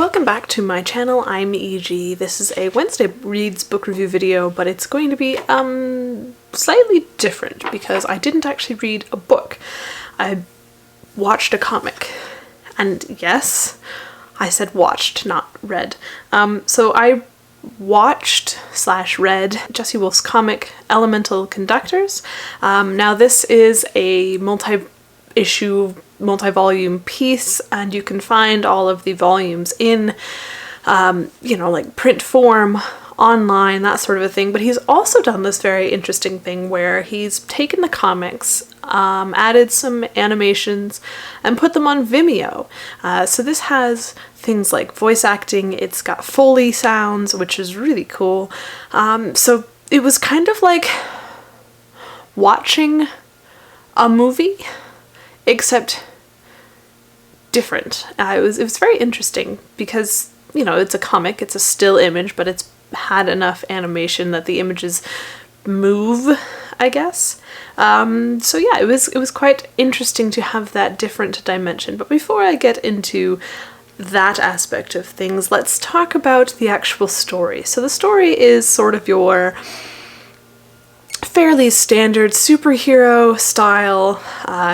Welcome back to my channel. I'm EG. This is a Wednesday Reads book review video, but it's going to be slightly different because I didn't actually read a book. I watched a comic. And yes, I said watched, not read. So I watched / read Jesse Wolf's comic Elemental Conductors. Now this is a multi-issue, multi-volume piece, and you can find all of the volumes in, like print form, online, that sort of a thing. But he's also done this very interesting thing where he's taken the comics, added some animations, and put them on Vimeo. So this has things like voice acting, it's got Foley sounds, which is really cool. So it was kind of like watching a movie, except different. It was very interesting because, it's a comic, it's a still image, but it's had enough animation that the images move, I guess. So yeah, it was quite interesting to have that different dimension. But before I get into that aspect of things, let's talk about the actual story. So the story is sort of your fairly standard superhero style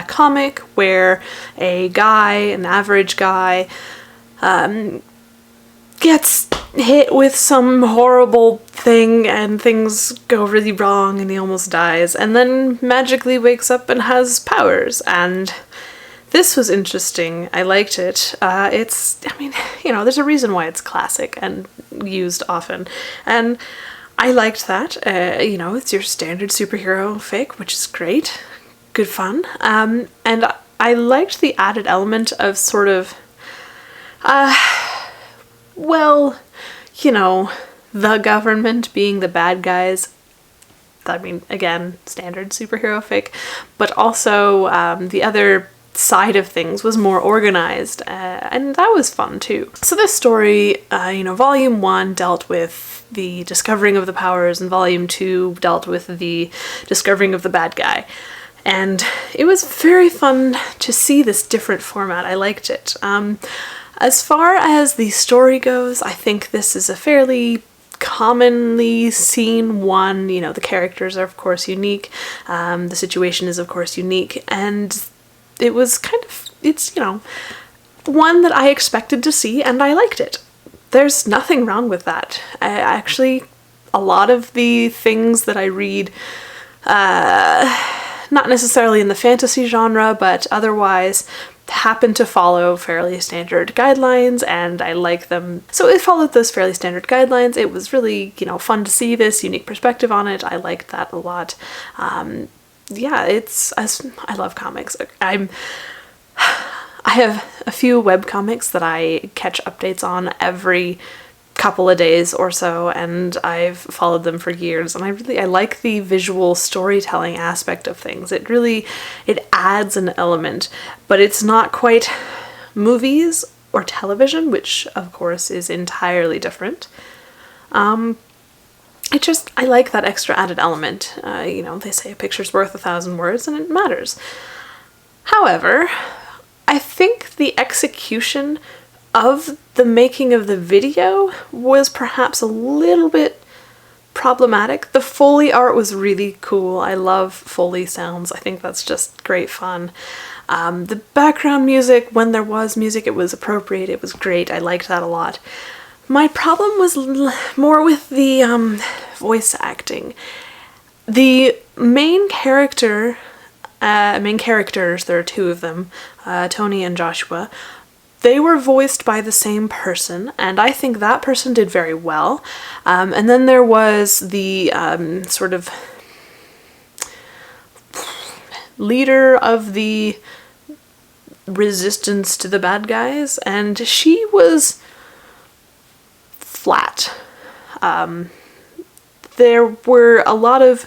comic where an average guy, gets hit with some horrible thing and things go really wrong and he almost dies, and then magically wakes up and has powers. And this was interesting. I liked it. There's a reason why it's classic and used often. And I liked that. It's your standard superhero fic, which is great. Good fun. And I liked the added element of sort of, the government being the bad guys. Again, standard superhero fic. But also the other side of things was more organized, and that was fun too. So this story, volume 1 dealt with the discovering of the powers, and volume 2 dealt with the discovering of the bad guy. And it was very fun to see this different format. I liked it. As far as the story goes, I think this is a fairly commonly seen one. The characters are of course unique, the situation is of course unique, and it was it's one that I expected to see, and I liked it. There's nothing wrong with that. Actually, a lot of the things that I read, not necessarily in the fantasy genre, but otherwise, happen to follow fairly standard guidelines, and I like them. So it followed those fairly standard guidelines. It was really, fun to see this unique perspective on it. I liked that a lot. I love comics. I have a few webcomics that I catch updates on every couple of days or so, and I've followed them for years, and I like the visual storytelling aspect of things. It adds an element, but it's not quite movies or television, which of course is entirely different. I like that extra added element. They say a picture's worth 1,000 words, and it matters. However, I think the execution of the making of the video was perhaps a little bit problematic. The Foley art was really cool. I love Foley sounds. I think that's just great fun. The background music, when there was music, it was appropriate. It was great. I liked that a lot. My problem was more with the voice acting. The main characters, there are two of them, Tony and Joshua, they were voiced by the same person, and I think that person did very well. And then there was the sort of leader of the resistance to the bad guys, and she was flat. There were a lot of,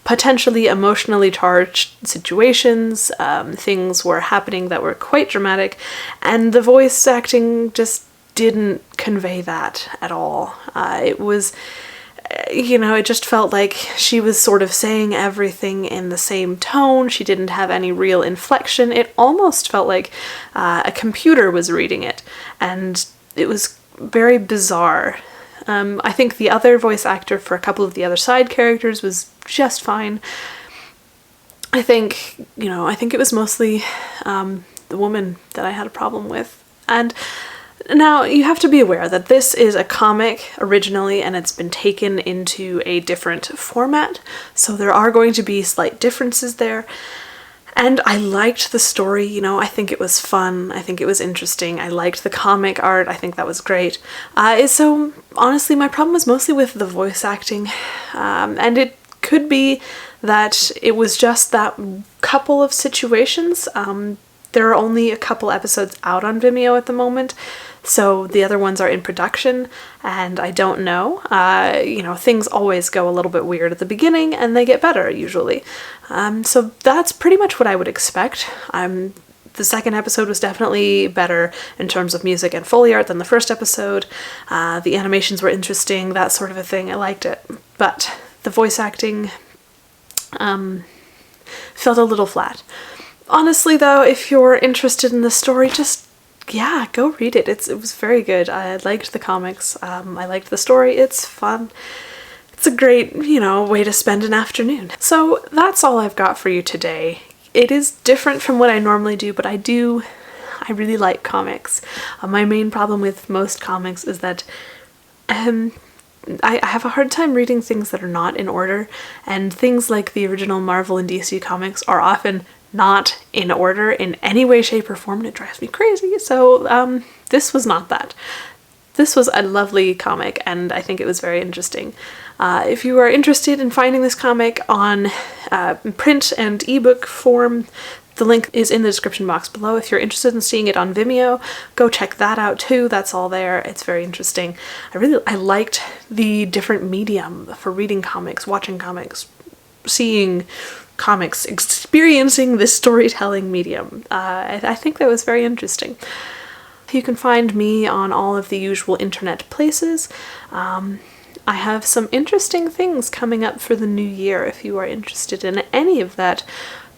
potentially emotionally charged situations. Things were happening that were quite dramatic, and the voice acting just didn't convey that at all. It just felt like she was sort of saying everything in the same tone. She didn't have any real inflection. It almost felt like a computer was reading it, and it was very bizarre. I think the other voice actor for a couple of the other side characters was just fine. I think it was mostly the woman that I had a problem with. And now you have to be aware that this is a comic originally, and it's been taken into a different format, so there are going to be slight differences there. And I liked the story, I think it was fun, I think it was interesting, I liked the comic art, I think that was great. So honestly, my problem was mostly with the voice acting, and it could be that it was just that couple of situations. There are only a couple episodes out on Vimeo at the moment, so the other ones are in production, and I don't know. Things always go a little bit weird at the beginning, and they get better, usually. So that's pretty much what I would expect. The second episode was definitely better in terms of music and Foley art than the first episode. The animations were interesting, that sort of a thing. I liked it. But the voice acting felt a little flat. Honestly, though, if you're interested in the story, just, go read it. It was very good. I liked the comics. I liked the story. It's fun. It's a great, way to spend an afternoon. So that's all I've got for you today. It is different from what I normally do, but I really like comics. My main problem with most comics is that I have a hard time reading things that are not in order, and things like the original Marvel and DC comics are often not in order in any way, shape, or form, and it drives me crazy. So this was not that. This was a lovely comic, and I think it was very interesting. If you are interested in finding this comic on print and ebook form, the link is in the description box below. If you're interested in seeing it on Vimeo, go check that out too. That's all there. It's very interesting. I liked the different medium for reading comics, watching comics, seeing comics, experiencing this storytelling medium. I think that was very interesting. You can find me on all of the usual internet places. I have some interesting things coming up for the new year. If you are interested in any of that,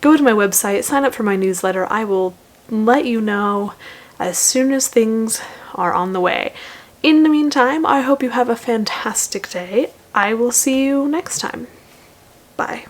go to my website, sign up for my newsletter. I will let you know as soon as things are on the way. In the meantime, I hope you have a fantastic day. I will see you next time. Bye.